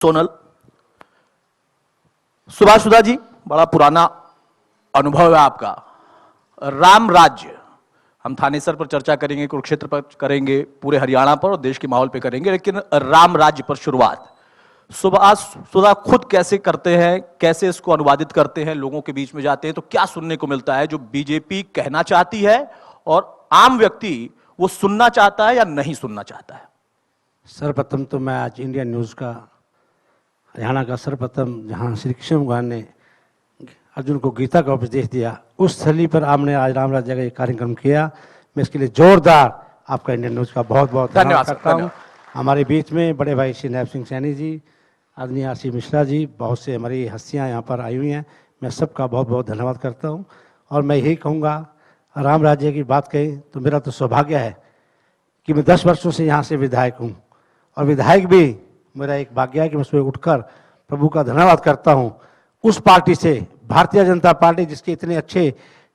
सोनल, सुभाष सुधा जी, बड़ा पुराना अनुभव है आपका। राम राज्य, हम थानेसर पर चर्चा करेंगे, कुरुक्षेत्र पर करेंगे, पूरे हरियाणा पर और देश के माहौल पे करेंगे, लेकिन राम राज्य पर शुरुआत सुभाष सुधा खुद कैसे करते हैं, कैसे इसको अनुवादित करते हैं, लोगों के बीच में जाते हैं तो क्या सुनने को मिलता है जो बीजेपी कहना चाहती है और आम व्यक्ति वो सुनना चाहता है या नहीं सुनना चाहता है? सर्वप्रथम तो मैं आज इंडिया न्यूज़ का हरियाणा का सर्वप्रथम जहां श्री कृष्ण भगवान ने अर्जुन को गीता का उपदेश दिया, उस स्थली पर आपने आज राम राज्य का एक कार्यक्रम किया। मैं इसके लिए जोरदार आपका इंडियन न्यूज़ का बहुत बहुत धन्यवाद करता हूँ। हमारे बीच में बड़े भाई श्री नैब सिंह सैनी जी, आदरणीय आशीष मिश्रा जी, बहुत से हमारी हस्तियाँ यहाँ पर आई हुई हैं। मैं सबका बहुत बहुत धन्यवाद करता हूँ। और मैं यही कहूँगा, राम राज्य की बात कहें तो मेरा तो सौभाग्य है कि मैं 10 वर्षों से यहाँ से विधायक हूँ, और विधायक भी मेरा एक भाग्य है कि मैं सुबह उठकर प्रभु का धन्यवाद करता हूँ। उस पार्टी से, भारतीय जनता पार्टी, जिसके इतने अच्छे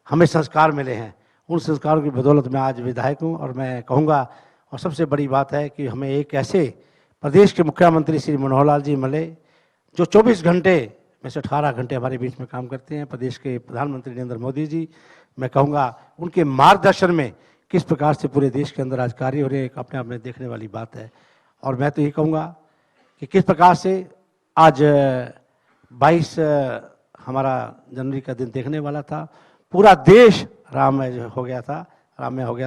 हमें संस्कार मिले हैं, उन संस्कारों की बदौलत मैं आज विधायक हूँ। और मैं कहूँगा, और सबसे बड़ी बात है कि हमें एक ऐसे प्रदेश के मुख्यमंत्री श्री मनोहर लाल जी मिले जो 24 घंटे में से 18 घंटे हमारे बीच में काम करते हैं। प्रदेश के प्रधानमंत्री नरेंद्र मोदी जी, मैं कहूँगा उनके मार्गदर्शन में किस प्रकार से पूरे देश के अंदर आज कार्य हो रहे हैं, एक अपने आप में देखने वाली बात है। और मैं तो ये कहूँगा कि किस प्रकार से आज 22 हमारा जनवरी का दिन देखने वाला था, पूरा देश राममय हो गया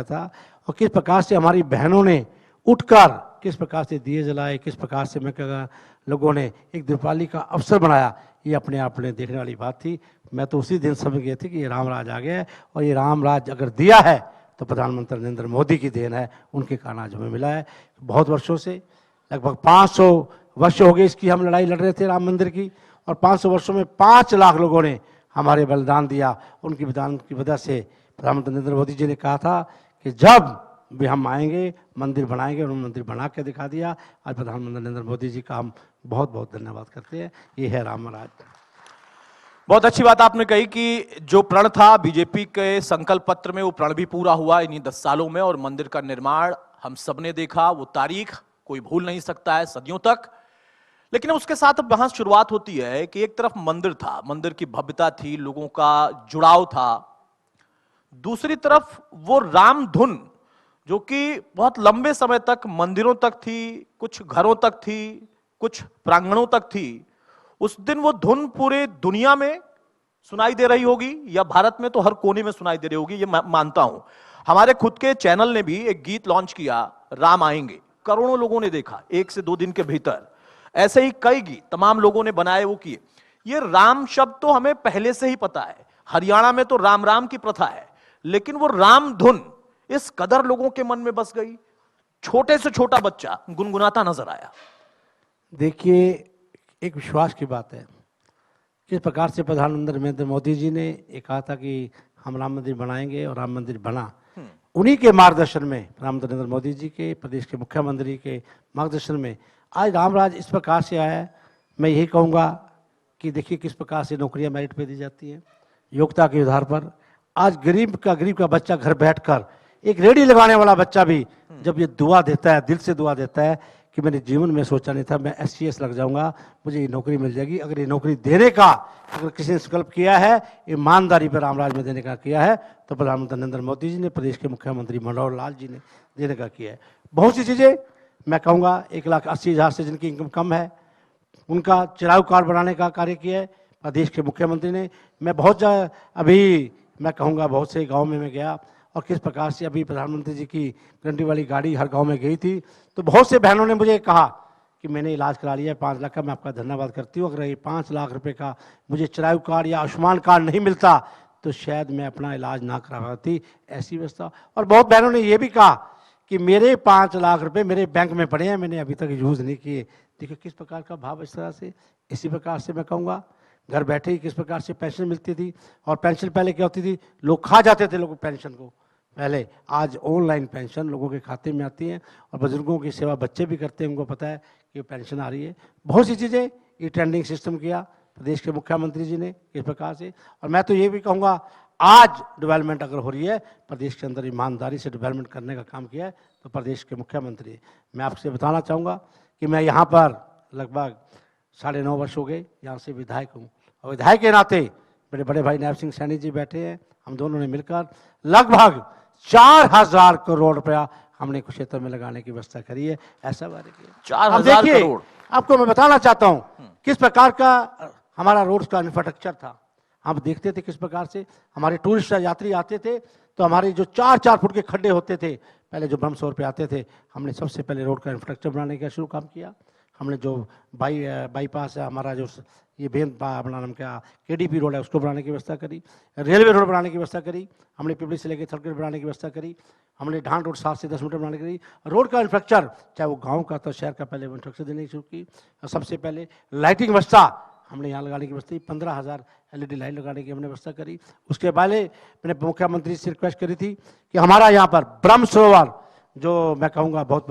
था। और किस प्रकार से हमारी बहनों ने उठकर किस प्रकार से दिए जलाए, किस प्रकार से मैं कहूँगा लोगों ने एक दीपावली का अवसर बनाया, ये अपने आप में देखने वाली बात थी। मैं तो उसी दिन समझ गए थे कि ये राम राज आ गया है, और ये राम राज अगर दिया है तो प्रधानमंत्री नरेंद्र मोदी की देन है, उनके कारण आज हमें मिला है। बहुत वर्षों से, लगभग 500 वर्ष हो गए इसकी हम लड़ाई लड़ रहे थे राम मंदिर की, और 500 वर्षों में 5 लाख लोगों ने हमारे बलिदान दिया। उनकी बलिदान की वजह से प्रधानमंत्री नरेंद्र मोदी जी ने कहा था कि जब भी हम आएंगे मंदिर बनाएंगे, और उन्होंने मंदिर बना के दिखा दिया। आज प्रधानमंत्री नरेंद्र मोदी जी का हम बहुत बहुत धन्यवाद करते हैं। ये है राम राज। बहुत अच्छी बात आपने कही कि जो प्रण था बीजेपी के संकल्प पत्र में, वो प्रण भी पूरा हुआ इन्हीं 10 सालों में, और मंदिर का निर्माण हम सबने देखा। वो तारीख कोई भूल नहीं सकता है सदियों तक। लेकिन उसके साथ अब वहां शुरुआत होती है कि एक तरफ मंदिर था, मंदिर की भव्यता थी, लोगों का जुड़ाव था, दूसरी तरफ वो राम धुन जो कि बहुत लंबे समय तक मंदिरों तक थी, कुछ घरों तक थी, कुछ प्रांगणों तक थी। उस दिन वो धुन पूरे दुनिया में सुनाई दे रही होगी, या भारत में तो हर कोने में सुनाई दे रही होगी, ये मैं मानता हूं। हमारे खुद के चैनल ने भी एक गीत लॉन्च किया, राम आएंगे, करोड़ों लोगों ने देखा 1 से 2 दिन के भीतर। ऐसे ही कई गीत तमाम लोगों ने बनाए, वो किए। ये राम शब्द तो हमें पहले से ही पता है, हरियाणा में तो राम राम की प्रथा है, लेकिन वो राम धुन इस कदर लोगों के मन में बस गई, छोटे से छोटा बच्चा गुनगुनाता नजर आया। देखिए, एक विश्वास की बात है। किस प्रकार से प्रधानमंत्री नरेंद्र मोदी जी ने ये कहा था कि हम राम मंदिर बनाएंगे, और राम मंदिर बना। उन्हीं के मार्गदर्शन में, प्रधानमंत्री नरेंद्र मोदी जी के, प्रदेश के मुख्यमंत्री के मार्गदर्शन में आज रामराज इस प्रकार से आया है। मैं यही कहूँगा कि देखिए किस प्रकार से नौकरियां मेरिट पे दी जाती हैं, योग्यता के आधार पर। आज गरीब का बच्चा घर बैठकर, एक रेडी लगाने वाला बच्चा भी जब ये दुआ देता है, दिल से दुआ देता है कि मैंने जीवन में सोचा नहीं था मैं SCS लग जाऊंगा, मुझे ये नौकरी मिल जाएगी। अगर ये नौकरी देने का अगर किसी ने संकल्प किया है, ईमानदारी पर रामराज में देने का किया है, तो प्रधानमंत्री नरेंद्र मोदी जी ने, प्रदेश के मुख्यमंत्री मनोहर लाल जी ने देने का किया है। बहुत सी चीज़ें मैं कहूँगा, 1,80,000 से जिनकी इनकम कम है, उनका चिरायु कार्ड बनाने का कार्य किया है प्रदेश के मुख्यमंत्री ने। मैं अभी मैं कहूँगा बहुत से गाँव में मैं गया, और किस प्रकार से अभी प्रधानमंत्री जी की गारंटी वाली गाड़ी हर गांव में गई थी, तो बहुत से बहनों ने मुझे कहा कि मैंने इलाज करा लिया है 5 लाख का। मैं आपका धन्यवाद करती हूँ। अगर ये 5 लाख रुपए का मुझे चिरायु कार्ड या आयुष्मान कार्ड नहीं मिलता तो शायद मैं अपना इलाज ना करा पाती, ऐसी व्यवस्था। और बहुत बहनों ने ये भी कहा कि मेरे 5 लाख रुपए मेरे बैंक में पड़े हैं, मैंने अभी तक यूज़ नहीं किए। देखिए किस प्रकार का भाव इस तरह से। इसी प्रकार से मैं कहूँगा, घर बैठे ही किस प्रकार से पेंशन मिलती थी, और पेंशन पहले क्या होती थी, लोग खा जाते थे लोग पेंशन को पहले। आज ऑनलाइन पेंशन लोगों के खाते में आती है, और बुजुर्गों की सेवा बच्चे भी करते हैं, उनको पता है कि पेंशन आ रही है। बहुत सी चीज़ें ये ट्रेंडिंग सिस्टम किया प्रदेश के मुख्यमंत्री जी ने किस प्रकार से। और मैं तो ये भी कहूँगा, आज डेवलपमेंट अगर हो रही है प्रदेश के अंदर, ईमानदारी से डेवलपमेंट करने का काम किया है तो प्रदेश के मुख्यमंत्री। मैं आपसे बताना चाहूँगा कि मैं यहाँ पर लगभग 9.5 वर्ष हो गए, यहाँ से विधायक हूँ। और विधायक के नाते मेरे बड़े भाई नायब सिंह सैनी जी बैठे हैं, हम दोनों ने मिलकर लगभग 4,000 करोड़ रुपया हमने कुरुक्षेत्र में लगाने की व्यवस्था करी है, ऐसा वादे किया। 4,000 करोड़। आपको मैं बताना चाहता हूँ किस प्रकार का हमारा रोड का इंफ्रास्ट्रक्चर था। हम देखते थे किस प्रकार से हमारे टूरिस्ट यात्री आते थे तो हमारे जो 4-4 फुट के खड्डे होते थे, पहले जो ब्रह्मसौर पे आते थे, हमने सबसे पहले रोड का इंफ्रास्ट्रक्चर बनाने का शुरू काम किया। हमने जो बाईपास है हमारा, जो ये अपना नाम क्या KDP रोड है, उसको बनाने की व्यवस्था करी। रेलवे रोड बनाने की व्यवस्था करी। हमने पिपली से लेकर थलगढ़ बनाने की व्यवस्था करी। हमने ढांड रोड 7 से 10 मीटर बनाने की रोड का इंफ्रास्ट्रक्चर, चाहे वो गांव का तो शहर का, पहले इंफ्रास्ट्रक्चर देने की शुरू की। सबसे पहले लाइटिंग व्यवस्था हमने यहाँ लगाने की व्यवस्था की, 15,000 LED लाइट लगाने की हमने व्यवस्था करी। उसके पहले मैंने मुख्यमंत्री से रिक्वेस्ट करी थी कि हमारा यहाँ पर ब्रह्म सरोवर, जो मैं कहूँगा बहुत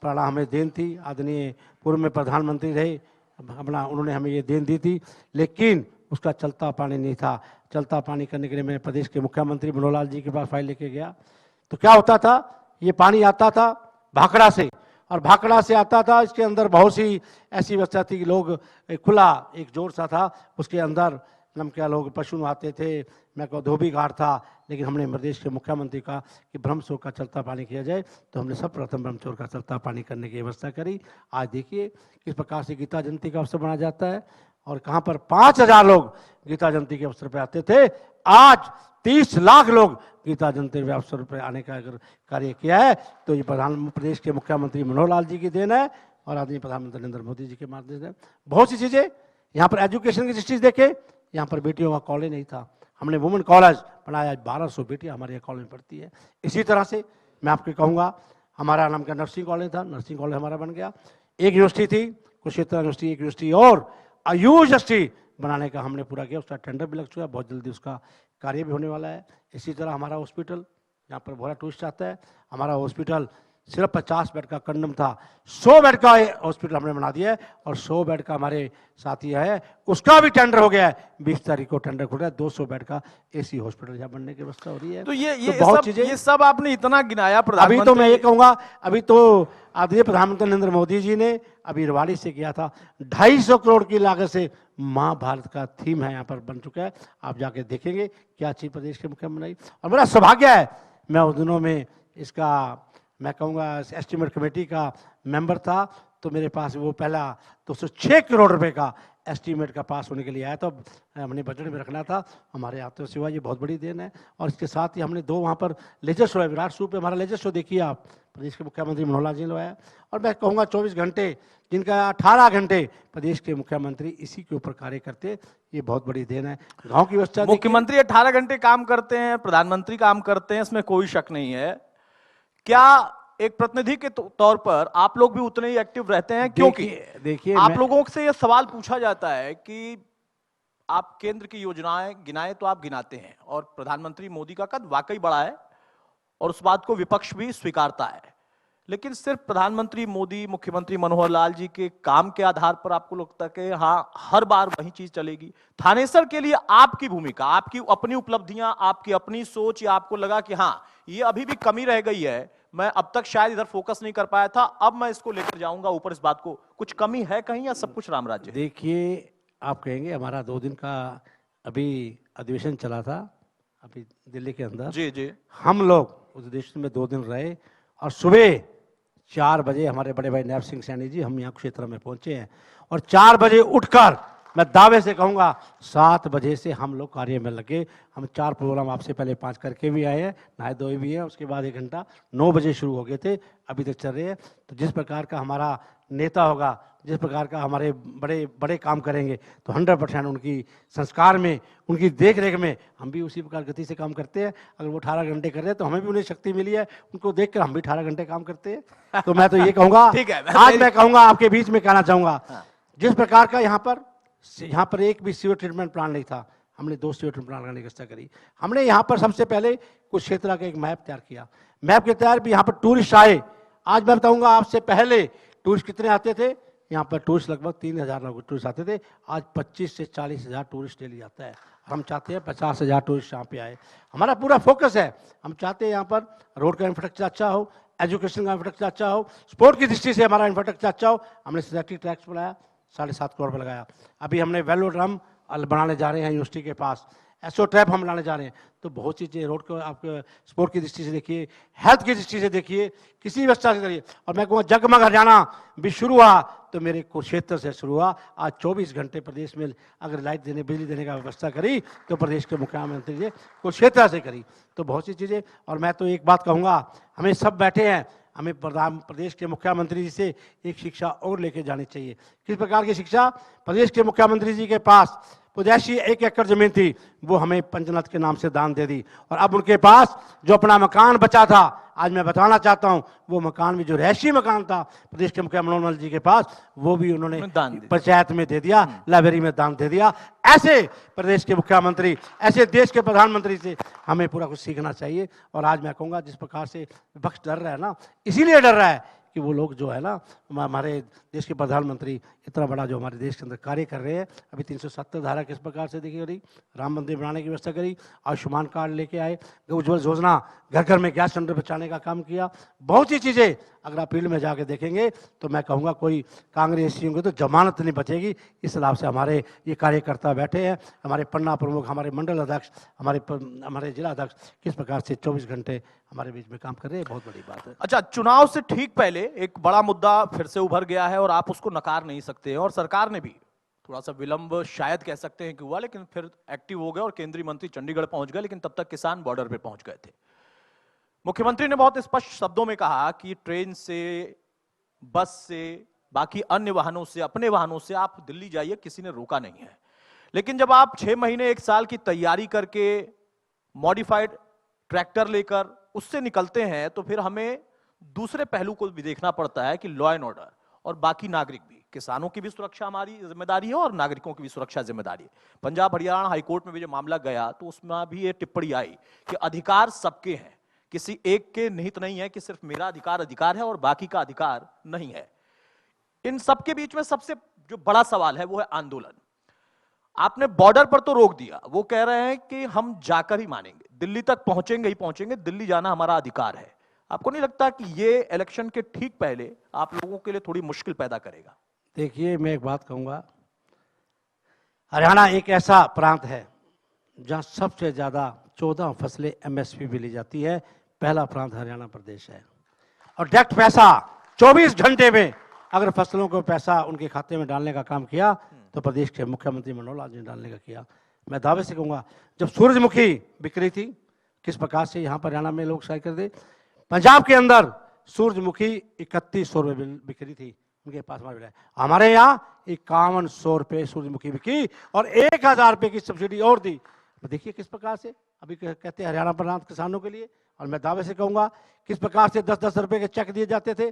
बड़ा हमें देन थी, आदरणीय पूर्व में प्रधानमंत्री रहे अपना, उन्होंने हमें ये देन दी थी, लेकिन उसका चलता पानी नहीं था। चलता पानी करने के लिए मैं प्रदेश के मुख्यमंत्री मनोहर लाल जी के पास फाइल लेके गया, तो क्या होता था, ये पानी आता था भाखड़ा से, और भाखड़ा से आता था, इसके अंदर बहुत सी ऐसी व्यवस्था थी कि लोग खुला एक जोर सा था, उसके अंदर क्या लोग पशु आते थे, मैं कहूँ धोबी घाट था। लेकिन हमने प्रदेश के मुख्यमंत्री का कि ब्रह्मसौर का चलता पानी किया जाए, तो हमने सब प्रथम ब्रह्मसौर का चलता पानी करने की व्यवस्था करी। आज देखिए किस प्रकार से गीता जयंती का अवसर मनाया जाता है, और कहाँ पर 5,000 लोग गीता जयंती के अवसर पर आते थे, आज 30 लाख लोग गीता जयंती के अवसर पर आने का अगर कार्य किया है, तो ये प्रदेश के मुख्यमंत्री मनोहर लाल जी की देन है और आदरणीय प्रधानमंत्री नरेंद्र मोदी जी के माध्यम से। बहुत सी चीज़ें यहाँ पर एजुकेशन की दृष्टि से देखें, यहाँ पर बेटियों का कॉलेज नहीं था, हमने वुमेन कॉलेज बनाया, 1200 बेटियाँ हमारे यहाँ कॉलेज में पढ़ती है। इसी तरह से मैं आपको कहूँगा, हमारा नाम का नर्सिंग कॉलेज था, नर्सिंग कॉलेज हमारा बन गया। एक यूनिवर्सिटी थी कुरुक्षेत्र यूनिवर्सिटी, एक यूनिवर्सिटी और आयुष यूनिवर्सिटी बनाने का हमने पूरा किया, उसका टेंडर भी लग चुका है, बहुत जल्दी उसका कार्य भी होने वाला है। इसी तरह हमारा हॉस्पिटल, यहाँ पर बहुत टूरिस्ट आता है, हमारा हॉस्पिटल सिर्फ 50 बेड का कंडम था, 100 बेड का हॉस्पिटल हमने बना दिया है, और 100 बेड का हमारे साथी है उसका भी टेंडर हो गया है, 20 तारीख को टेंडर खुल रहा है, 200 बेड का AC हॉस्पिटल यहाँ बनने की व्यवस्था हो रही है। तो ये बहुत चीजें, ये सब आपने इतना गिनाया प्रधानमंत्री। अभी तो मैं ये कहूँगा, अभी तो आदरणीय प्रधानमंत्री नरेंद्र मोदी जी ने अभी रेवाड़ी से किया था, 250 करोड़ की लागत से महाभारत का थीम है यहाँ पर बन चुका है। आप जाके देखेंगे क्या चीज प्रदेश के मुख्यमंत्री, और मेरा सौभाग्य है मैं उस दिनों में इसका मैं कहूँगा एस्टीमेट कमेटी का मेंबर था, तो मेरे पास वो पहला 206 करोड़ रुपए का एस्टीमेट का पास होने के लिए आया, तो हमने बजट में रखना था, हमारे हाथों से हुआ, ये बहुत बड़ी देन है। और इसके साथ ही हमने 2 वहाँ पर लेजर शो है, विराट शो पे हमारा लेजर शो देखिए आप, प्रदेश के मुख्यमंत्री मनोहर लाल जी ने लगाया। और मैं कहूँगा 24 घंटे, जिनका 18 घंटे प्रदेश के मुख्यमंत्री इसी के ऊपर कार्य करते, ये बहुत बड़ी देन है। गाँव की व्यवस्था, मुख्यमंत्री 18 घंटे काम करते हैं, प्रधानमंत्री काम करते हैं, इसमें कोई शक नहीं है। क्या एक प्रतिनिधि के तौर पर आप लोग भी उतने ही एक्टिव रहते हैं? क्योंकि देखिए आप लोगों से यह सवाल पूछा जाता है कि आप केंद्र की योजनाएं गिनाएं तो आप गिनाते हैं, और प्रधानमंत्री मोदी का कद वाकई बड़ा है और उस बात को विपक्ष भी स्वीकारता है, लेकिन सिर्फ प्रधानमंत्री मोदी, मुख्यमंत्री मनोहर लाल जी के काम के आधार पर आपको लगता है कि हाँ हर बार वही चीज चलेगी? थानेसर के लिए आपकी भूमिका, आपकी अपनी उपलब्धियां, आपकी अपनी सोच, या आपको लगा कि हाँ ये अभी भी कमी रह गई है, मैं अब तक शायद इधर फोकस नहीं कर पाया था, अब मैं इसको लेकर जाऊंगा ऊपर, इस बात को, कुछ कमी है कहीं या सब कुछ राम राज्य? देखिए आप कहेंगे हमारा 2 दिन का अभी अधिवेशन चला था अभी दिल्ली के अंदर, जी हम लोग उस अधिवेशन में 2 दिन रहे, और सुबह 4 बजे हमारे बड़े भाई नायब सिंह सैनी जी हम यहाँ क्षेत्र में पहुंचे हैं, और 4 बजे उठकर मैं दावे से कहूँगा 7 बजे से हम लोग कार्य में लगे। हम 4 प्रोग्राम आपसे पहले 5 करके भी आए हैं, नहाए धोए भी हैं, उसके बाद 1 घंटा 9 बजे शुरू हो गए थे, अभी तक चल रहे हैं। तो जिस प्रकार का हमारा नेता होगा, जिस प्रकार का हमारे बड़े बड़े काम करेंगे, तो 100% उनकी संस्कार में, उनकी देख रेख में हम भी उसी प्रकार गति से काम करते हैं। अगर वो 18 घंटे कर रहे हैं तो हमें भी उन्हें शक्ति मिली है, उनको देख कर हम भी 18 घंटे काम करते हैं। तो मैं तो ये कहूँगा ठीक है, आज मैं कहूँगा आपके बीच में कहना चाहूँगा, जिस प्रकार का यहाँ पर एक भी सीवर ट्रीटमेंट प्लांट नहीं था, हमने 2 सीवर ट्रीटमेंट प्लांट लगाने की व्यवस्था करी। हमने यहाँ पर सबसे पहले कुछ क्षेत्र का एक मैप तैयार किया, मैप के तैयार भी यहाँ पर टूरिस्ट आए। आज मैं बताऊँगा आपसे पहले टूरिस्ट कितने आते थे, यहाँ पर टूरिस्ट लगभग 3,000 लोग टूरिस्ट आते थे, आज 25 से 40,000 टूरिस्ट डेली आता है। हम चाहते हैं 50,000 टूरिस्ट यहाँ पे आए। हमारा पूरा फोकस है, हम चाहते हैं यहाँ पर रोड का इंफ्रास्ट्रक्चर अच्छा हो, एजुकेशन का इंफ्रास्ट्रक्चर अच्छा हो, स्पोर्ट की दृष्टि से हमारा इंफ्रास्ट्रक्चर अच्छा हो। हमने सोसाइटी ट्रैक्स बनाया, 7.5 करोड़ रुपये लगाया। अभी हमने वेलोड्रम बनाने जा रहे हैं यूनिवर्सिटी के पास, एसओ ट्रैप हम लाने जा रहे हैं। तो बहुत सी चीज़ें रोड को आपके स्पोर्ट की दृष्टि से देखिए, हेल्थ की दृष्टि से देखिए, किसी व्यवस्था से करिए। और मैं कहूँगा जगमग हरियाणा भी शुरू हुआ तो मेरे कुरुक्षेत्र से शुरू हुआ। आज 24 घंटे प्रदेश में अगर लाइट देने, बिजली देने का व्यवस्था करी तो प्रदेश के मुख्यमंत्री जी कुरुक्षेत्र से करी। तो बहुत सी चीज़ें, और मैं तो एक बात कहूँगा, हमें सब बैठे हैं, हमें प्रदेश के मुख्यमंत्री जी से एक शिक्षा और लेके जानी चाहिए। किस प्रकार की शिक्षा? प्रदेश के मुख्यमंत्री जी के पास पुदैशी 1 एकड़ जमीन थी, वो हमें पंचनाथ के नाम से दान दे दी, और अब उनके पास जो अपना मकान बचा था, आज मैं बताना चाहता हूं, वो मकान भी जो रहायशी मकान था प्रदेश के मुख्यमंत्री मनोहर लाल जी के पास, वो भी उन्होंने पंचायत में दे दिया, लाइब्रेरी में दान दे दिया। ऐसे प्रदेश के मुख्यमंत्री, ऐसे देश के प्रधानमंत्री से हमें पूरा कुछ सीखना चाहिए। और आज मैं कहूँगा जिस प्रकार से विपक्ष डर रहा है ना, इसीलिए डर रहा है कि वो लोग जो है ना, हमारे देश के प्रधानमंत्री इतना बड़ा जो हमारे देश के अंदर कार्य कर रहे हैं। अभी 370 धारा किस प्रकार से देखी करी, राम मंदिर बनाने की व्यवस्था करी, आयुष्मान कार्ड लेके आए, उज्ज्वल योजना, घर घर में गैस सिलेंडर पहुँचाने का काम किया। बहुत सी चीज़ें अगर आप फील्ड में जाके देखेंगे तो मैं कहूँगा कोई कांग्रेसी होंगे तो जमानत नहीं बचेगी। इस हिसाब से हमारे ये कार्यकर्ता बैठे हैं, हमारे पन्ना प्रमुख, हमारे मंडल अध्यक्ष, हमारे जिला अध्यक्ष किस प्रकार से 24 घंटे हमारे बीच में काम कर रहे हैं, बहुत बड़ी बात है। अच्छा, चुनाव से ठीक पहले एक बड़ा मुद्दा फिर से उभर गया है और आप उसको नकार नहीं सकते, और सरकार ने भी थोड़ा सा विलंब शायद कह सकते हैं कि हुआ, लेकिन फिर एक्टिव हो गए और केंद्रीय मंत्री चंडीगढ़ पहुंच गए, लेकिन तब तक किसान बॉर्डर पे पहुंच गए थे। मुख्यमंत्री ने बहुत स्पष्ट शब्दों में कहा कि ट्रेन से, बस से, बाकी अन्य वाहनों से, अपने वाहनों से आप दिल्ली जाइए, किसी ने रोका नहीं है। लेकिन जब आप 6 महीने 1 साल की तैयारी करके मॉडिफाइड ट्रैक्टर लेकर उससे निकलते हैं, तो फिर हमें दूसरे पहलू को भी देखना पड़ता है कि लॉ एंड ऑर्डर और बाकी नागरिक भी, किसानों की भी सुरक्षा हमारी जिम्मेदारी है और नागरिकों की भी सुरक्षा जिम्मेदारी है। पंजाब हरियाणा हाईकोर्ट में भी जो मामला गया तो उसमें भी ये टिप्पणी आई कि अधिकार सबके हैं, किसी एक के निहित नहीं है कि सिर्फ मेरा अधिकार है और बाकी का अधिकार नहीं है। इन सबके बीच में सबसे जो बड़ा सवाल है वो है आंदोलन। आपने बॉर्डर पर तो रोक दिया, वो कह रहे हैं कि हम जाकर ही मानेंगे, दिल्ली तक पहुंचेंगे ही पहुंचेंगे, दिल्ली जाना हमारा अधिकार है। आपको नहीं लगता कि ये इलेक्शन के ठीक पहले आप लोगों के लिए थोड़ी मुश्किल पैदा करेगा? देखिए, मैं एक बात कहूंगा, हरियाणा एक ऐसा प्रांत है जहां सबसे ज्यादा 14 फसलें एमएसपी भी ली जाती है। पहला प्रांत हरियाणा प्रदेश है, और डायरेक्ट पैसा 24 घंटे में अगर फसलों को पैसा उनके खाते में डालने का काम किया तो प्रदेश के मुख्यमंत्री मनोहर लाल जी ने डालने का किया। मैं दावे से कहूँगा, जब सूरजमुखी बिक्री थी, किस प्रकार से यहाँ पर हरियाणा में लोग शायद कर दे, पंजाब के अंदर सूरजमुखी 3100 रुपये बिक्री थी, उनके पास हमारे यहाँ 5100 रुपये सूरजमुखी बिकी और 1000 रुपये की सब्सिडी और दी। देखिए किस प्रकार से अभी कहते हैं हरियाणा प्रांत किसानों के लिए, और मैं दावे से कहूँगा किस प्रकार से 10-10 रुपये के चेक दिए जाते थे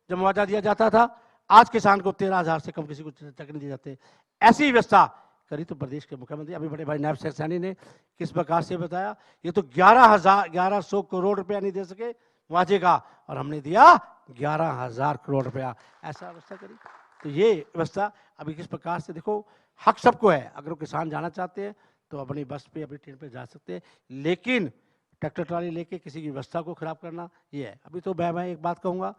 जब मुआवजा दिया जाता था, आज किसान को 13,000 से कम किसी को चेक नहीं दिए जाते। ऐसी व्यवस्था करी तो प्रदेश के मुख्यमंत्री अभी बड़े भाई नायब सैनी ने किस प्रकार से बताया, ये तो 1100 करोड़ रुपया नहीं दे सके मुआवजे का, और हमने दिया 11,000 करोड़ रुपया, ऐसा व्यवस्था करी। तो ये व्यवस्था अभी किस प्रकार से, देखो हक सबको है, अगर वो किसान जाना चाहते हैं तो अपनी बस पे अपनी ट्रेन पे जा सकते हैं, लेकिन ट्रैक्टर ट्राली लेके किसी की व्यवस्था को खराब करना ये है। अभी तो मैं एक बात कहूँगा,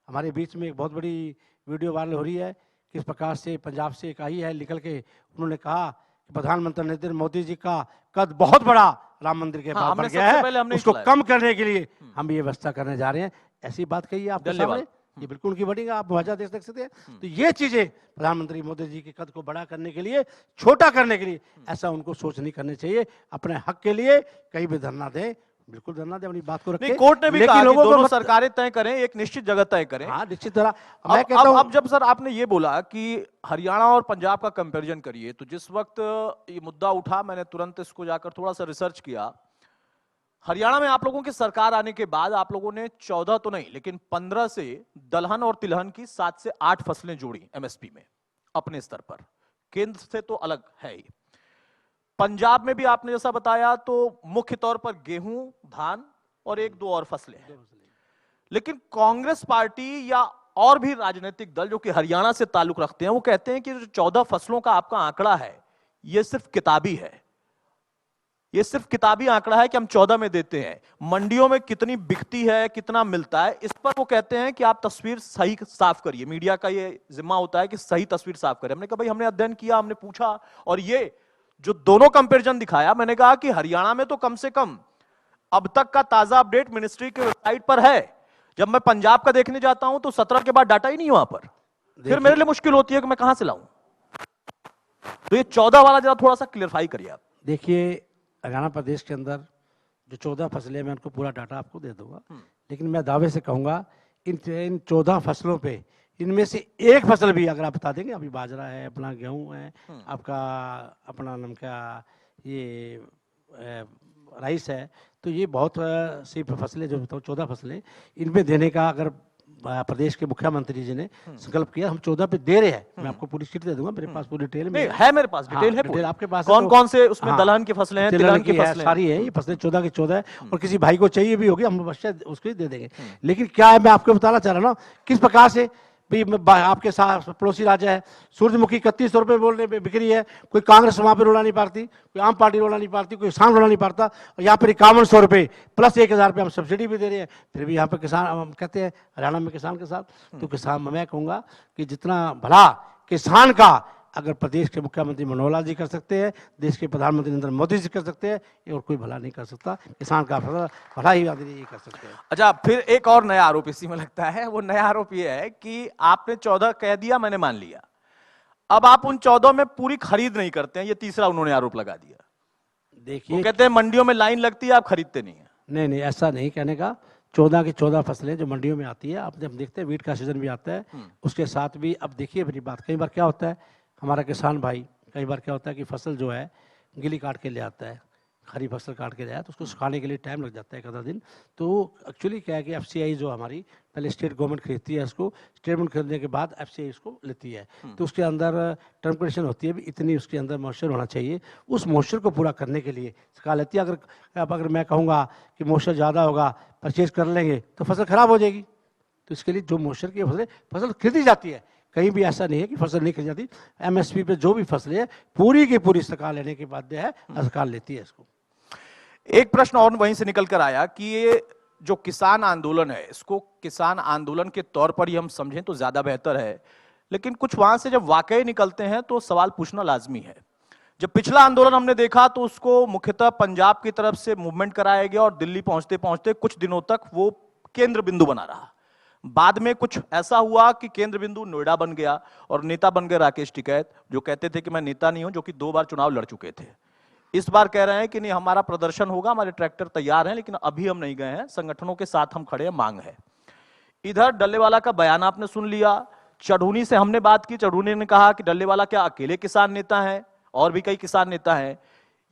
हमारे बीच में एक बहुत बड़ी वीडियो वायरल हो रही है, किस प्रकार से पंजाब से एक आई है निकल के, उन्होंने कहा कि प्रधानमंत्री नरेंद्र मोदी जी का कद बहुत बड़ा राम मंदिर के पास बढ़ गया है, उसको कम करने के लिए हम ये व्यवस्था करने जा रहे हैं। ऐसी बात कही है आपके सामने, ये बिल्कुल उनकी बढ़ेगा, आप वजह देख सकते हैं। तो ये चीजें प्रधानमंत्री मोदी जी के कद को बड़ा करने के लिए, छोटा करने के लिए, ऐसा उनको सोच नहीं करनी चाहिए। अपने हक के लिए कहीं भी धरना दें, बिल्कुल धरना दें, अपनी बात को रखें। कोर्ट ने भी कहा कि दोनों सरकारें तय करें, एक निश्चित जगह तय करें। हाँ, निश्चित तरह। मैं कहता हूं, अब जब सर आपने ये बोला कि हरियाणा और पंजाब का कंपैरिजन करिए, तो जिस वक्त ये मुद्दा उठा मैंने तुरंत इसको जाकर थोड़ा सा रिसर्च किया। हरियाणा में आप लोगों की सरकार आने के बाद आप लोगों ने 14 तो नहीं लेकिन 15 से दलहन और तिलहन की 7 से 8 फसलें जोड़ी एमएसपी में अपने स्तर पर, केंद्र से तो अलग है ही। पंजाब में भी आपने जैसा बताया तो मुख्य तौर पर गेहूं, धान और 1-2 और फसलें हैं, लेकिन कांग्रेस पार्टी या और भी राजनीतिक दल जो कि हरियाणा से ताल्लुक रखते हैं वो कहते हैं कि जो 14 फसलों का आपका आंकड़ा है ये सिर्फ किताबी है। ये सिर्फ किताबी आंकड़ा है कि हम 14 में देते हैं। मंडियों में कितनी बिकती है, कितना मिलता है, इस पर वो कहते हैं कि आप तस्वीर सही साफ करिए। मीडिया का ये जिम्मा होता है कि सही तस्वीर साफ करें। हमने कहा भाई हमने अध्ययन किया, हमने पूछा, और ये जो दोनों कंपैरिजन दिखाया, मैंने कहा कि हरियाणा में तो कम से कम अब तक का ताजा अपडेट मिनिस्ट्री के वेबसाइट पर है। जब मैं पंजाब का देखने जाता हूं तो 17 के बाद डाटा ही नहीं वहां पर। फिर मेरे लिए मुश्किल होती है कि मैं कहां से लाऊं। तो ये 14 वाला जरा थोड़ा सा क्लियरफाई करिए आप। देखिए, हरियाणा प्रदेश के अंदर जो 14 फसलें, मैं उनको पूरा डाटा आपको दे दूंगा, लेकिन मैं दावे से कहूंगा इन 14 फसलों पे इनमें से एक फसल भी अगर आप बता देंगे, अभी बाजरा है, अपना गेहूं है, आपका अपना नाम क्या ये राइस है, तो ये बहुत सी फसलें जो बताऊँ 14 फसलें, इनमें देने का अगर प्रदेश के मुख्यमंत्री जी ने संकल्प किया, हम 14 पे दे रहे हैं। मैं आपको पूरी शीट दे दूंगा, मेरे पास पूरी डिटेल में है, मेरे पास डिटेल है, डिटेल आपके पास कौन तो, कौन से उसमें दलहन की फसलें हैं, तिलहन की फसलें सारी है, ये फसलें 14 की 14 है, और किसी भाई को चाहिए भी होगी हम अवश्य उसको दे देंगे। लेकिन क्या है, मैं आपको बताना चाह रहा हूँ किस प्रकार से भी आपके साथ पड़ोसी राज्य है, सूरजमुखी 3100 रुपये बोलने पे बिक्री है, कोई कांग्रेस वहाँ पे रोला नहीं पाती, कोई आम पार्टी रोला नहीं पाती, कोई किसान रोला नहीं पाता, और यहाँ पर 5100 रुपये प्लस 1000 रुपये हम सब्सिडी भी दे रहे हैं। फिर भी यहाँ पे किसान, हम कहते हैं हरियाणा में किसान के साथ, तो किसान, मैं कहूँगा कि जितना भला किसान का अगर प्रदेश के मुख्यमंत्री मनोहर लाल जी कर सकते हैं, देश के प्रधानमंत्री नरेंद्र मोदी जी कर सकते हैं, ये और कोई भला नहीं कर सकता। किसान का भला ही ये कर सकते हैं। अच्छा, फिर एक और नया आरोप इसी में लगता है। वो नया आरोप ये है कि आपने 14 कह दिया, मैंने मान लिया, अब आप उन 14 में पूरी खरीद नहीं करते हैं। ये तीसरा उन्होंने आरोप लगा दिया। देखिए, वो कहते हैं मंडियों में लाइन लगती है, आप खरीदते नहीं है। नहीं, ऐसा नहीं कहने का। 14 की 14 फसलें जो मंडियों में आती है, आप जब देखते हैं वीट का सीजन भी आता है, उसके साथ भी अब देखिए मेरी बात, कई बार क्या होता है, हमारा किसान भाई कई बार क्या होता है कि फसल जो है गिली काट के ले आता है, खरी फसल काट के ले आया, तो उसको सुखाने के लिए टाइम लग जाता है, एक आधा दिन। तो एक्चुअली क्या है कि एफसीआई जो हमारी पहले स्टेट गवर्नमेंट खरीदती है, इसको स्टेट गवर्नमेंट खरीदने के बाद एफसीआई इसको लेती है, तो उसके अंदर टर्म कंडीशन होती है भी इतनी उसके अंदर मॉइस्चर होना चाहिए। उस मॉइस्चर को पूरा करने के लिए सुखा लेती है। अगर मैं कहूँगा कि मॉइस्चर ज़्यादा होगा, परचेज कर लेंगे, तो फसल खराब हो जाएगी। तो इसके लिए जो मॉइस्चर की फसल खरीदी जाती है, कहीं भी ऐसा नहीं है कि फसल नहीं खरीदी जाती। एमएसपी पे जो भी फसलें है पूरी की पूरी सरकार लेने के बाद है, सरकार लेती है इसको। एक प्रश्न और वहीं से निकल कर आया कि ये जो किसान आंदोलन है, इसको किसान आंदोलन के तौर पर ही हम समझें तो ज्यादा बेहतर है, लेकिन कुछ वहां से जब वाकई निकलते हैं तो सवाल पूछना लाजमी है। जब पिछला आंदोलन हमने देखा तो उसको मुख्यतः पंजाब की तरफ से मूवमेंट कराया गया और दिल्ली पहुंचते पहुंचते कुछ दिनों तक वो केंद्र बिंदु बना रहा। बाद में कुछ ऐसा हुआ कि केंद्र बिंदु नोएडा बन गया और नेता बन गए राकेश टिकैत, जो कहते थे कि मैं नेता नहीं हूं, जो कि 2 बार चुनाव लड़ चुके थे। इस बार कह रहे हैं कि नहीं, हमारा प्रदर्शन होगा, हमारे ट्रैक्टर तैयार हैं, लेकिन अभी हम नहीं गए हैं, संगठनों के साथ हम खड़े हैं, मांग है। इधर डल्लेवाला का बयान आपने सुन लिया। चढ़ूनी से हमने बात की, चढ़ूनी ने कहा कि डल्लेवाला क्या अकेले किसान नेता है, और भी कई किसान नेता हैं।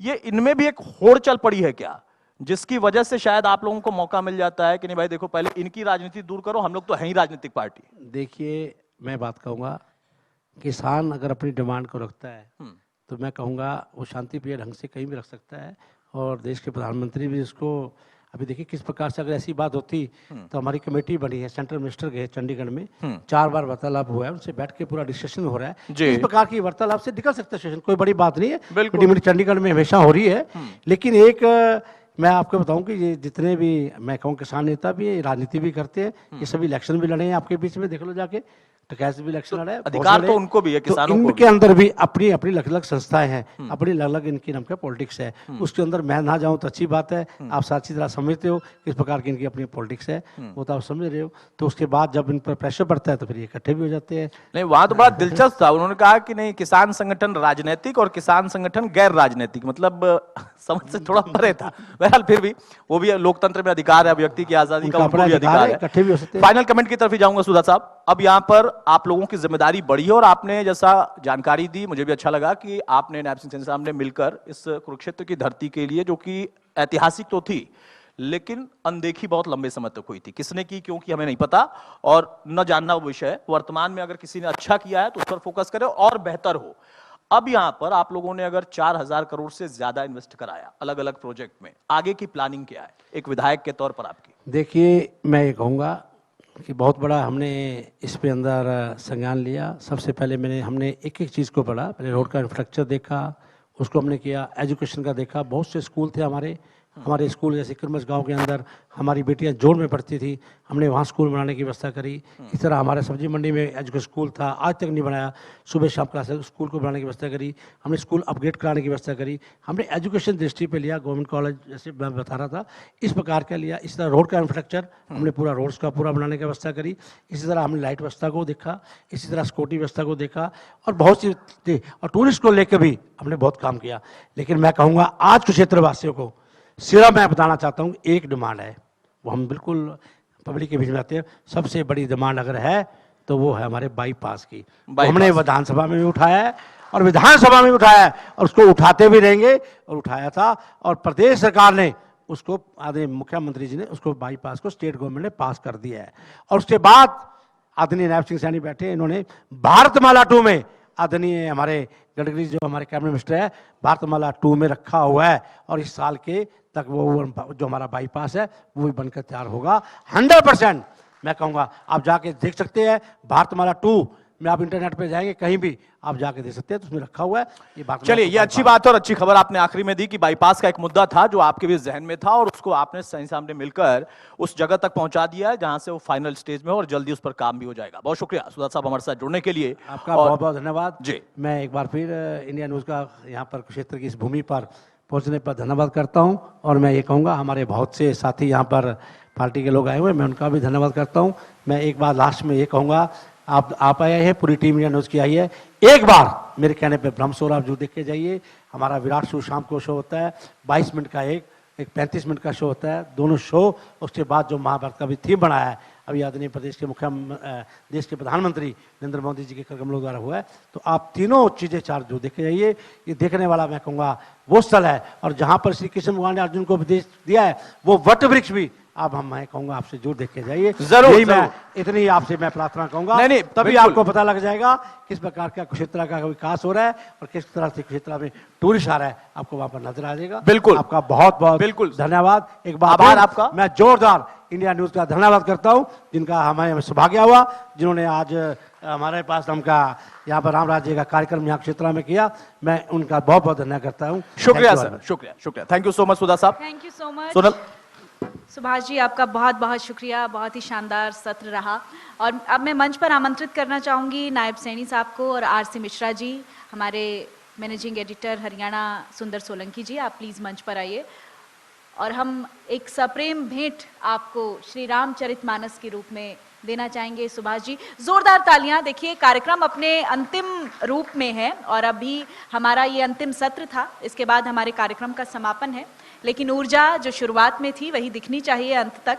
ये इनमें भी एक होड़ चल पड़ी है क्या, जिसकी वजह से शायद आप लोगों को मौका मिल जाता है कि नहीं भाई देखो, पहले इनकी राजनीति दूर करो, हम लोग तो हैं ही राजनीतिक पार्टी। देखिए, मैं बात कहूँगा, किसान अगर अपनी डिमांड को रखता है तो मैं कहूँगा वो शांतिप्रिय ढंग से कहीं भी रख सकता है, और देश के प्रधानमंत्री भी इसको, अभी देखिए किस प्रकार से अगर ऐसी बात होती तो हमारी कमेटी बनी है, सेंट्रल मिनिस्टर गए चंडीगढ़ में, 4 बार वार्तालाप हुआ है, उनसे बैठ के पूरा डिस्कशन हो रहा है। इस प्रकार की वार्तालाप से निकल सकता है सेशन, कोई बड़ी बात नहीं है, चंडीगढ़ में हमेशा हो रही है। लेकिन एक मैं आपको बताऊं कि ये जितने भी मैं कहूँ किसान नेता भी है, राजनीति भी करते हैं, ये सभी इलेक्शन भी लड़े हैं आपके बीच में, देख लो जाके, टकैस भी इलेक्शन लड़े हैं, अधिकार तो उनको भी है, किसानों को इनके अंदर भी अपनी अपनी अलग अलग संस्थाएं हैं, अपनी अलग अलग इनकी नाम का पॉलिटिक्स है। उसके अंदर मैं ना जाऊं तो अच्छी बात है, आप साची तरह समझते हो किस प्रकार की इनकी अपनी पॉलिटिक्स है, वो तो आप समझ रहे हो। तो उसके बाद जब इन पर प्रेशर पड़ता है तो फिर ये इकट्ठे भी हो जाते हैं। नहीं, वहां तो बड़ा दिलचस्प था, उन्होंने कहा कि नहीं, किसान संगठन राजनीतिक और किसान संगठन गैर राजनीतिक, मतलब समझ से थोड़ा परे था। बहरहाल फिर भी वो भी लोकतंत्र में अधिकार है, व्यक्ति की आजादी का उनको भी अधिकार है, इकट्ठे भी हो सकते हैं। फाइनल कमेंट की तरफ ही जाऊंगा सुधा साहब। अब यहाँ पर आप लोगों की जिम्मेदारी बढ़ी है, और आपने जैसा जानकारी दी, मुझे भी अच्छा लगा कि आपने नायब सिंह साहब ने मिलकर इस कुरुक्षेत्र की धरती के लिए, जो कि ऐतिहासिक तो थी लेकिन अनदेखी बहुत लंबे समय तक हुई थी, किसने की क्योंकि हमें नहीं पता और न जानना वो विषय, वर्तमान में अगर किसी ने अच्छा किया है तो उस पर फोकस करे और बेहतर हो। अब यहां पर आप लोगों ने अगर 4000 करोड़ से ज्यादा इन्वेस्ट कराया अलग अलग प्रोजेक्ट में, आगे की प्लानिंग क्या है एक विधायक के तौर पर आपकी? देखिए, मैं ये कहूँगा कि बहुत बड़ा हमने इस पे अंदर संज्ञान लिया। सबसे पहले हमने एक एक चीज़ को पढ़ा, पहले रोड का इंफ्रास्ट्रक्चर देखा, उसको हमने किया। एजुकेशन का देखा, बहुत से स्कूल थे हमारे स्कूल जैसे किरमस गांव के अंदर हमारी बेटियां जोड़ में पढ़ती थी, हमने वहाँ स्कूल बनाने की व्यवस्था करी। इस तरह हमारे सब्जी मंडी में एजुकेशन स्कूल था, आज तक नहीं बनाया, सुबह शाम क्लासेस स्कूल को बनाने की व्यवस्था करी। हमने स्कूल अपग्रेड कराने की व्यवस्था करी। हमने एजुकेशन दृष्टि पे लिया, गवर्नमेंट कॉलेज जैसे मैं बता रहा था इस प्रकार का लिया। इस तरह रोड का इंफ्रास्ट्रक्चर हमने पूरा रोड्स का पूरा बनाने की व्यवस्था करी। इसी तरह हमने लाइट व्यवस्था को देखा, इसी तरह सिक्योरिटी व्यवस्था को देखा, और बहुत सी थी, और टूरिस्ट को लेकर भी हमने बहुत काम किया। लेकिन मैं कहूँगा आज के क्षेत्रवासियों को सिर्फ मैं बताना चाहता हूँ, एक डिमांड है, वो हम बिल्कुल पब्लिक के बीच में आते हैं, सबसे बड़ी डिमांड अगर है तो वो है हमारे बाईपास की। तो हमने विधानसभा में भी उठाया है और विधानसभा में भी उठाया है और उसको उठाते भी रहेंगे, और उठाया था, और प्रदेश सरकार ने उसको, आदरणीय मुख्यमंत्री जी ने उसको बाईपास को स्टेट गवर्नमेंट ने पास कर दिया है। और उसके बाद आदरणीय नायब सिंह सैनी बैठे, इन्होंने भारतमाला 2 में आदरणीय हमारे गडकरी जो हमारे कैबिनेट मिनिस्टर है, भारतमाला 2 में रखा हुआ है, और इस साल के तक वो जो हमारा बाईपास है वो भी बनकर तैयार होगा 100%। मैं कहूँगा आप जाके देख सकते हैं, भारतमाला 2 में आप इंटरनेट पे जाएंगे कहीं भी आप जाके देख सकते हैं, तो उसमें रखा हुआ है ये बात। चलिए, ये अच्छी बात है और अच्छी खबर आपने आखिरी में दी कि बाईपास का एक मुद्दा था जो आपके भी जहन में था, और उसको आपने सही सामने मिलकर उस जगह तक पहुंचा दिया है जहां से वो फाइनल स्टेज में हो और जल्दी उस पर काम भी हो जाएगा। बहुत शुक्रिया सुधा साहब हमारे साथ जुड़ने के लिए, आपका बहुत बहुत धन्यवाद जी। मैं एक बार फिर इंडिया न्यूज़ का यहाँ पर क्षेत्र की इस भूमि पर पहुँचने पर धन्यवाद करता हूँ। और मैं ये कहूँगा हमारे बहुत से साथी यहाँ पर पार्टी के लोग आए हुए, मैं उनका भी धन्यवाद करता हूँ। मैं एक बार लास्ट में ये कहूँगा, आप आए हैं, पूरी टीम इंडिया न्यूज़ की आई है, एक बार मेरे कहने पे ब्रह्म शो आप जो देख के जाइए। हमारा विराट शो शाम को शो होता है 22 मिनट का, एक 35 मिनट का शो होता है, दोनों शो। उसके बाद जो महाभारत का भी थीम बनाया है अभी आदरणीय प्रदेश के देश के प्रधानमंत्री नरेंद्र मोदी जी के कदमों द्वारा हुआ है, तो आप तीनों चीज़ें चार जो देखे जाइए। ये देखने वाला मैं कहूँगा वो स्थल है, और जहाँ पर श्री कृष्ण भगवान ने अर्जुन को उपदेश दिया है वो वट वृक्ष भी अब मैं कहूंगा आपसे जरूर देख के जाइए। जरूर, मैं इतनी आपसे मैं प्रार्थना कहूंगा, नहीं, तभी आपको पता लग जाएगा किस प्रकार का कुरुक्षेत्र का विकास हो रहा है और किस तरह से कुरुक्षेत्र में टूरिस्ट आ रहा है, आपको वहां पर नजर आ जाएगा। बिल्कुल, आपका बहुत बहुत बिल्कुल धन्यवाद। एक बार आभार आपका। मैं जोरदार इंडिया न्यूज का धन्यवाद करता हूँ, जिनका हमें सौभाग्य हुआ, जिन्होंने आज हमारे पास हमका यहाँ पर राम राज्य का कार्यक्रम यहाँ क्षेत्र में किया। मैं उनका बहुत बहुत धन्यवाद करता हूँ। शुक्रिया सर, शुक्रिया शुक्रिया। Thank you so much Sudha साहब। Thank you so much Sonal. Subhash ji, आपका बहुत बहुत शुक्रिया, बहुत ही शानदार सत्र रहा। और अब मैं मंच पर आमंत्रित करना चाहूँगी नायब सैनी साहब को और आरसी मिश्रा जी, हमारे मैनेजिंग एडिटर हरियाणा सुंदर सोलंकी जी, आप प्लीज़ मंच पर आइए और हम एक सप्रेम भेंट आपको श्री रामचरितमानस के रूप में देना चाहेंगे। सुभाष जी, जोरदार तालियां। देखिए, कार्यक्रम अपने अंतिम रूप में है और अभी हमारा ये अंतिम सत्र था, इसके बाद हमारे कार्यक्रम का समापन है, लेकिन ऊर्जा जो शुरुआत में थी वही दिखनी चाहिए अंत तक।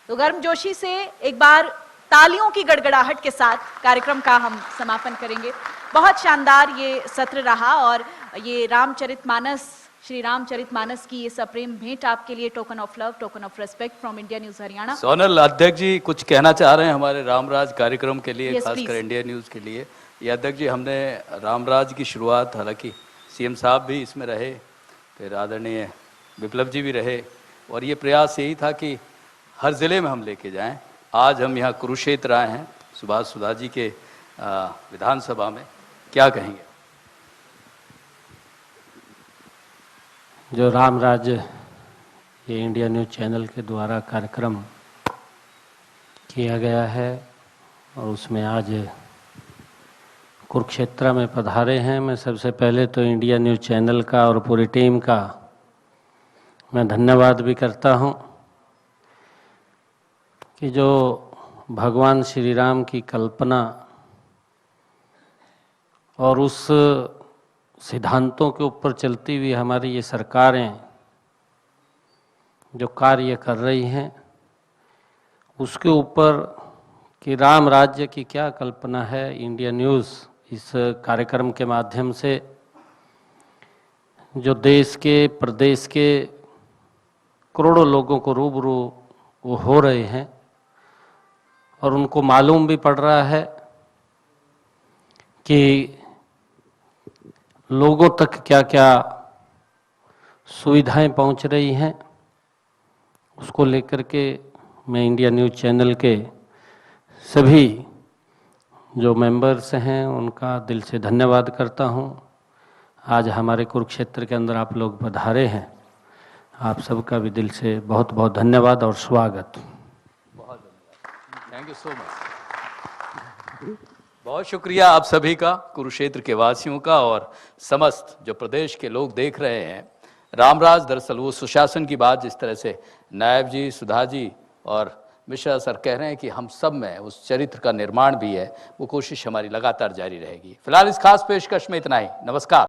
तो गर्मजोशी से एक बार तालियों की गड़गड़ाहट के साथ कार्यक्रम का हम समापन करेंगे। बहुत शानदार ये सत्र रहा और ये रामचरितमानस, श्री रामचरितमानस की ये सप्रेम भेंट आपके लिए token of love, token of respect from India news Haryana. Sonal, अध्यक्ष जी कुछ कहना चाह रहे हैं हमारे रामराज कार्यक्रम के लिए, Yes, खासकर please. इंडिया न्यूज़ के लिए। ये अध्यक्ष जी, हमने रामराज की शुरुआत, हालांकि सीएम साहब भी इसमें रहे, फिर आदरणीय विप्लव जी भी रहे, और ये प्रयास यही था कि हर ज़िले में हम लेके जाएं। आज हम यहाँ कुरुक्षेत्र आए हैं, सुभाष सुधा जी के विधानसभा में, क्या कहेंगे? जो राम राज्य ये इंडिया न्यूज़ चैनल के द्वारा कार्यक्रम किया गया है और उसमें आज कुरुक्षेत्र में पधारे हैं, मैं सबसे पहले तो इंडिया न्यूज़ चैनल का और पूरी टीम का मैं धन्यवाद भी करता हूं कि जो भगवान श्री राम की कल्पना और उस सिद्धांतों के ऊपर चलती हुई हमारी ये सरकारें जो कार्य कर रही हैं, उसके ऊपर कि राम राज्य की क्या कल्पना है, इंडिया न्यूज़ इस कार्यक्रम के माध्यम से जो देश के प्रदेश के करोड़ों लोगों को रूबरू वो हो रहे हैं और उनको मालूम भी पड़ रहा है कि लोगों तक क्या क्या सुविधाएं पहुंच रही हैं, उसको लेकर के मैं इंडिया न्यूज़ चैनल के सभी जो मेंबर्स हैं उनका दिल से धन्यवाद करता हूं। आज हमारे कुरुक्षेत्र के अंदर आप लोग पधारे हैं। आप सबका भी दिल से बहुत बहुत धन्यवाद और स्वागत। Thank you so much. बहुत शुक्रिया आप सभी का, कुरुक्षेत्र के वासियों का और समस्त जो प्रदेश के लोग देख रहे हैं। रामराज दरअसल वो सुशासन की बात जिस तरह से नायब जी, सुधा जी और मिश्रा सर कह रहे हैं कि हम सब में उस चरित्र का निर्माण भी है, वो कोशिश हमारी लगातार जारी रहेगी। फिलहाल इस खास पेशकश में इतना ही। नमस्कार।